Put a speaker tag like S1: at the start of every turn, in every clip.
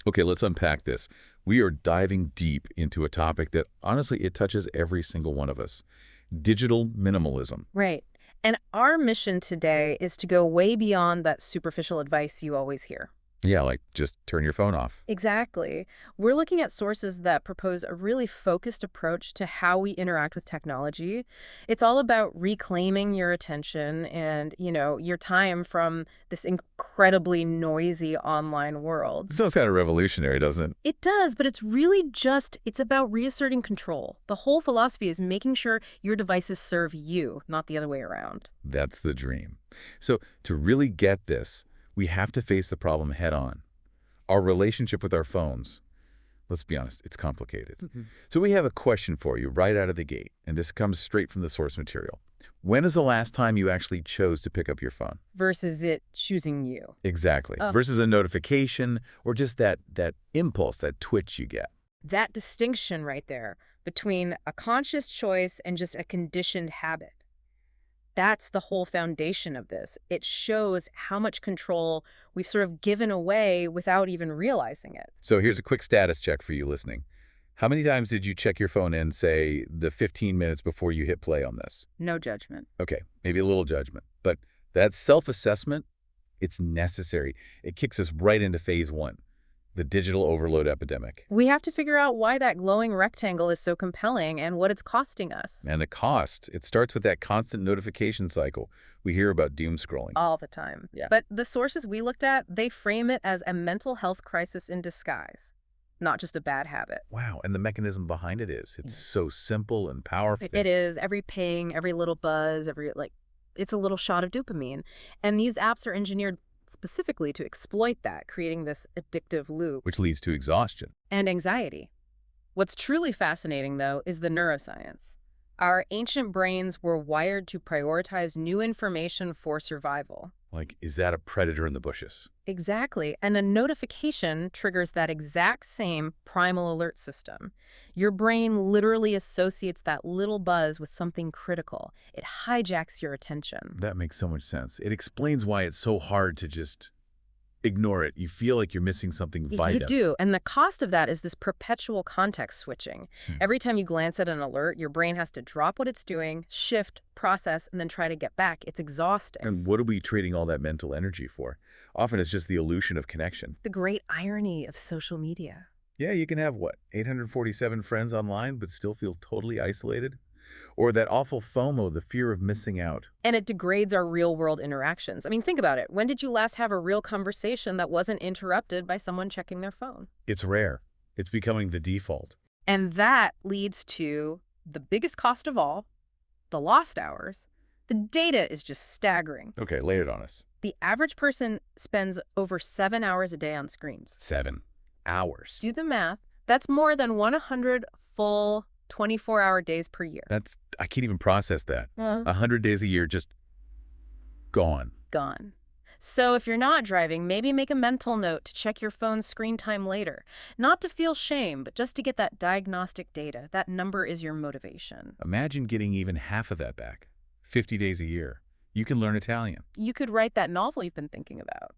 S1: Okay, let's unpack this. We are diving deep into a topic that, honestly, it touches every single one of us. Digital minimalism.
S2: Right. And our mission today is to go way beyond that superficial advice you always hear.
S1: Yeah, like just turn your phone off.
S2: Exactly. We're looking at sources that propose a really focused approach to how we interact with technology. It's all about reclaiming your attention and, your time from this incredibly noisy online world.
S1: Sounds kind of revolutionary, doesn't it?
S2: It does, but it's about reasserting control. The whole philosophy is making sure your devices serve you, not the other way around.
S1: That's the dream. So to really get this, we have to face the problem head on. Our relationship with our phones. Let's be honest, it's complicated. So we have a question for you right out of the gate, and this comes straight from the source material. When is the last time you actually chose to pick up your phone?
S2: Versus it choosing you.
S1: Exactly. Versus a notification or just that impulse, that twitch you get.
S2: That distinction right there between a conscious choice and just a conditioned habit. That's the whole foundation of this. It shows how much control we've sort of given away without even realizing it.
S1: So here's a quick status check for you listening. How many times did you check your phone in, say, the 15 minutes before you hit play on this?
S2: No judgment.
S1: Okay, maybe a little judgment. But that self-assessment, it's necessary. It kicks us right into phase one, the digital overload epidemic.
S2: We have to figure out why that glowing rectangle is so compelling and what it's costing us.
S1: And the cost, it starts with that constant notification cycle. We hear about doom scrolling.
S2: All the time.
S1: Yeah.
S2: But the sources we looked at, they frame it as a mental health crisis in disguise, not just a bad habit.
S1: Wow, and the mechanism behind it is. It's so simple and powerful.
S2: It is. Every ping, every little buzz, it's a little shot of dopamine. And these apps are engineered specifically to exploit that, creating this addictive loop.
S1: Which leads to exhaustion.
S2: And anxiety. What's truly fascinating, though, is the neuroscience. Our ancient brains were wired to prioritize new information for survival.
S1: Like, is that a predator in the bushes?
S2: Exactly. And a notification triggers that exact same primal alert system. Your brain literally associates that little buzz with something critical. It hijacks your attention.
S1: That makes so much sense. It explains why it's so hard to just ignore it. You feel like you're missing something vital.
S2: You do. And the cost of that is this perpetual context switching. Every time you glance at an alert, your brain has to drop what it's doing, shift, process, and then try to get back. It's exhausting.
S1: And what are we trading all that mental energy for? Often it's just the illusion of connection.
S2: The great irony of social media.
S1: Yeah, you can have, 847 friends online, but still feel totally isolated? Or that awful FOMO, the fear of missing out.
S2: And it degrades our real-world interactions. I mean, think about it. When did you last have a real conversation that wasn't interrupted by someone checking their phone?
S1: It's rare. It's becoming the default.
S2: And that leads to the biggest cost of all, the lost hours. The data is just staggering.
S1: Okay, lay it on us.
S2: The average person spends over 7 hours a day on screens.
S1: 7 hours.
S2: Do the math. That's more than 100 full 24-hour days per year.
S1: I can't even process that. 100 days a year just gone.
S2: Gone. So if you're not driving, maybe make a mental note to check your phone's screen time later. Not to feel shame, but just to get that diagnostic data. That number is your motivation.
S1: Imagine getting even half of that back. 50 days a year. You can learn Italian.
S2: You could write that novel you've been thinking about.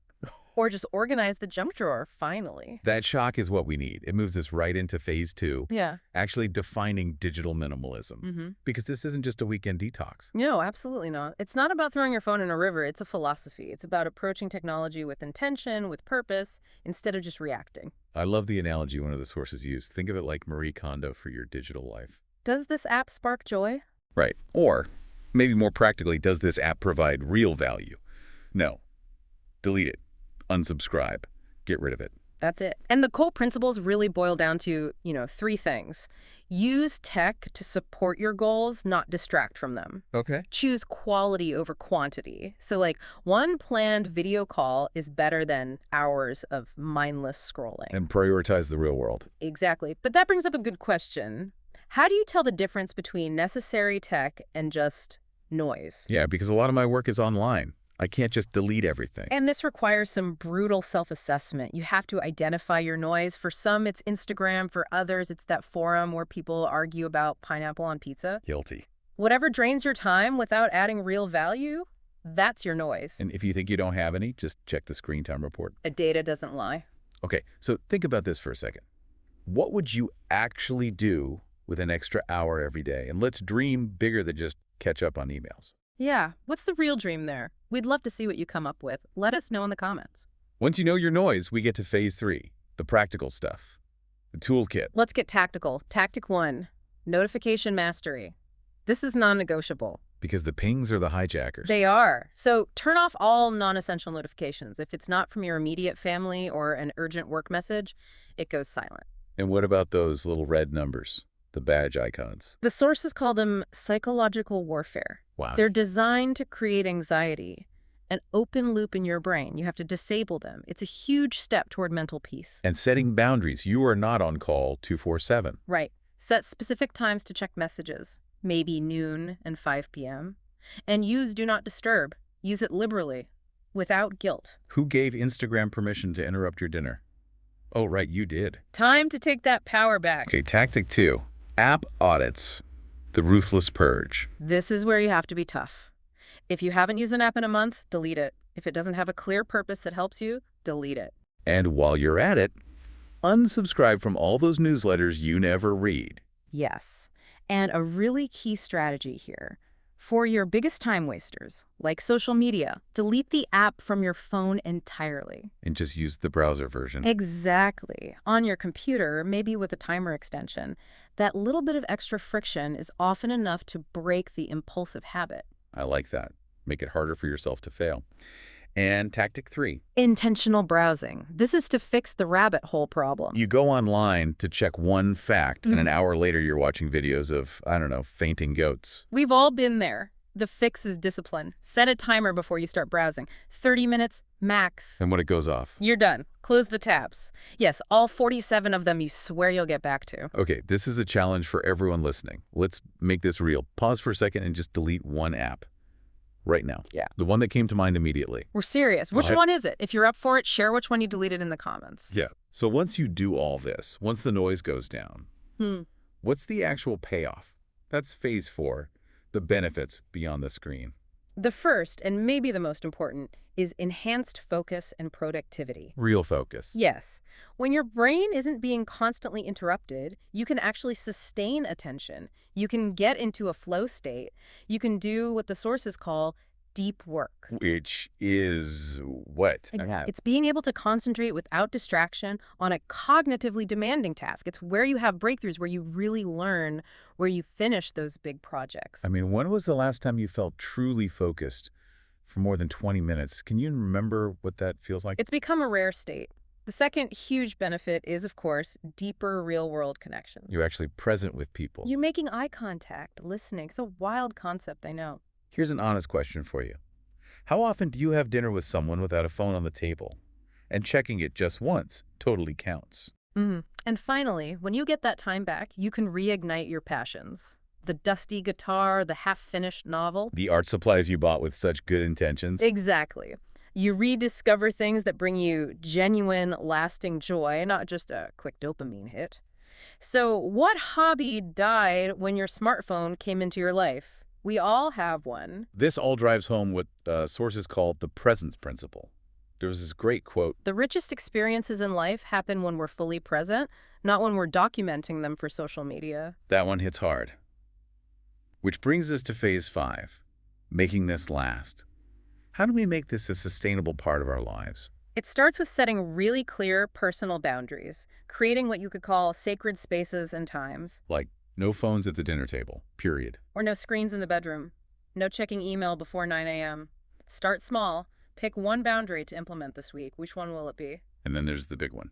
S2: Or just organize the junk drawer, finally.
S1: That shock is what we need. It moves us right into phase 2.
S2: Yeah.
S1: Actually defining digital minimalism. Because this isn't just a weekend detox.
S2: No, absolutely not. It's not about throwing your phone in a river. It's a philosophy. It's about approaching technology with intention, with purpose, instead of just reacting.
S1: I love the analogy one of the sources used. Think of it like Marie Kondo for your digital life.
S2: Does this app spark joy?
S1: Right. Or, maybe more practically, does this app provide real value? No. Delete it. Unsubscribe. Get rid of it.
S2: That's it. And the core principles really boil down to, 3 things. Use tech to support your goals, not distract from them.
S1: Okay.
S2: Choose quality over quantity. So one planned video call is better than hours of mindless scrolling.
S1: And prioritize the real world.
S2: Exactly. But that brings up a good question. How do you tell the difference between necessary tech and just noise?
S1: Yeah, because a lot of my work is online. I can't just delete everything.
S2: And this requires some brutal self-assessment. You have to identify your noise. For some, it's Instagram. For others, it's that forum where people argue about pineapple on pizza.
S1: Guilty.
S2: Whatever drains your time without adding real value, that's your noise.
S1: And if you think you don't have any, just check the screen time report.
S2: The data doesn't lie.
S1: Okay, so think about this for a second. What would you actually do with an extra hour every day? And let's dream bigger than just catch up on emails.
S2: Yeah, what's the real dream there? We'd love to see what you come up with. Let us know in the comments.
S1: Once you know your noise, we get to phase 3, the practical stuff, the toolkit.
S2: Let's get tactical. Tactic 1, notification mastery. This is non-negotiable.
S1: Because the pings are the hijackers.
S2: They are. So turn off all non-essential notifications. If it's not from your immediate family or an urgent work message, it goes silent.
S1: And what about those little red numbers, the badge icons?
S2: The sources call them psychological warfare.
S1: Wow.
S2: They're designed to create anxiety, an open loop in your brain. You have to disable them. It's a huge step toward mental peace.
S1: And setting boundaries. You are not on call 24/7.
S2: Right. Set specific times to check messages, maybe noon and 5 p.m. And use Do Not Disturb. Use it liberally, without guilt.
S1: Who gave Instagram permission to interrupt your dinner? Oh, right, you did.
S2: Time to take that power back.
S1: Okay, tactic 2, app audits, the ruthless purge.
S2: This is where you have to be tough. If you haven't used an app in a month, delete it. If it doesn't have a clear purpose that helps you, delete it.
S1: And while you're at it, unsubscribe from all those newsletters you never read.
S2: Yes. And a really key strategy here. For your biggest time wasters, like social media, delete the app from your phone entirely.
S1: And just use the browser version.
S2: Exactly. On your computer, maybe with a timer extension, that little bit of extra friction is often enough to break the impulsive habit.
S1: I like that. Make it harder for yourself to fail. And tactic 3.
S2: Intentional browsing. This is to fix the rabbit hole problem.
S1: You go online to check one fact, and an hour later you're watching videos of, I don't know, fainting goats.
S2: We've all been there. The fix is discipline. Set a timer before you start browsing. 30 minutes max.
S1: And when it goes off.
S2: You're done. Close the tabs. Yes, all 47 of them you swear you'll get back to.
S1: Okay, this is a challenge for everyone listening. Let's make this real. Pause for a second and just delete one app. Right now.
S2: Yeah.
S1: The one that came to mind immediately.
S2: We're serious. Which one is it? If you're up for it, share which one you deleted in the comments.
S1: Yeah. So once you do all this, once the noise goes down, what's the actual payoff? That's phase 4, the benefits beyond the screen.
S2: The first, and maybe the most important, is enhanced focus and productivity.
S1: Real focus.
S2: Yes. When your brain isn't being constantly interrupted, you can actually sustain attention. You can get into a flow state. You can do what the sources call deep work.
S1: Which is what?
S2: It's being able to concentrate without distraction on a cognitively demanding task. It's where you have breakthroughs, where you really learn, where you finish those big projects.
S1: I mean, when was the last time you felt truly focused for more than 20 minutes? Can you remember what that feels like?
S2: It's become a rare state. The second huge benefit is, of course, deeper real-world connection.
S1: You're actually present with people.
S2: You're making eye contact, listening. It's a wild concept, I know.
S1: Here's an honest question for you. How often do you have dinner with someone without a phone on the table? And checking it just once totally counts.
S2: And finally, when you get that time back, you can reignite your passions. The dusty guitar, the half-finished novel.
S1: The art supplies you bought with such good intentions.
S2: Exactly. You rediscover things that bring you genuine, lasting joy, not just a quick dopamine hit. So what hobby died when your smartphone came into your life? We all have one.
S1: This all drives home what sources call the presence principle. There was this great quote.
S2: The richest experiences in life happen when we're fully present, not when we're documenting them for social media.
S1: That one hits hard. Which brings us to phase 5, making this last. How do we make this a sustainable part of our lives?
S2: It starts with setting really clear personal boundaries, creating what you could call sacred spaces and times.
S1: Like no phones at the dinner table, period.
S2: Or no screens in the bedroom. No checking email before 9 a.m. Start small. Pick one boundary to implement this week. Which one will it be?
S1: And then there's the big one,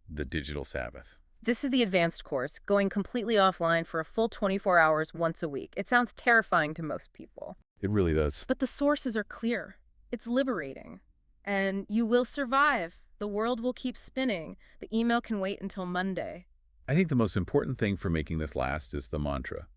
S1: the digital Sabbath.
S2: This is the advanced course, going completely offline for a full 24 hours once a week. It sounds terrifying to most people.
S1: It really does.
S2: But the sources are clear. It's liberating. And you will survive. The world will keep spinning. The email can wait until Monday.
S1: I think the most important thing for making this last is the mantra.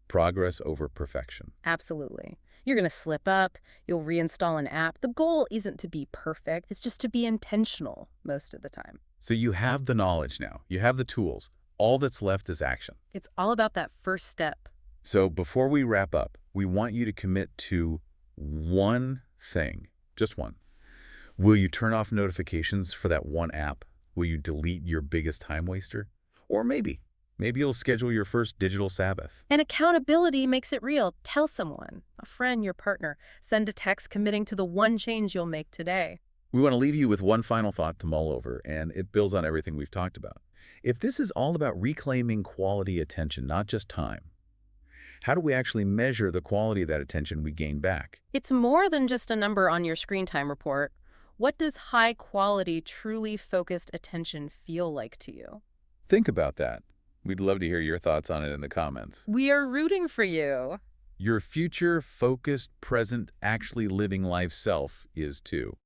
S1: Progress over perfection.
S2: Absolutely. You're going to slip up. You'll reinstall an app. The goal isn't to be perfect. It's just to be intentional most of the time.
S1: So you have the knowledge now. You have the tools. All that's left is action.
S2: It's all about that first step.
S1: So before we wrap up, we want you to commit to one thing. Just one. Will you turn off notifications for that one app? Will you delete your biggest time waster? Or maybe you'll schedule your first digital Sabbath.
S2: And accountability makes it real. Tell someone, a friend, your partner. Send a text committing to the one change you'll make today.
S1: We want to leave you with one final thought to mull over, and it builds on everything we've talked about. If this is all about reclaiming quality attention, not just time, how do we actually measure the quality of that attention we gain back?
S2: It's more than just a number on your screen time report. What does high quality, truly focused attention feel like to you?
S1: Think about that. We'd love to hear your thoughts on it in the comments.
S2: We are rooting for you.
S1: Your future, focused, present, actually living life self is too.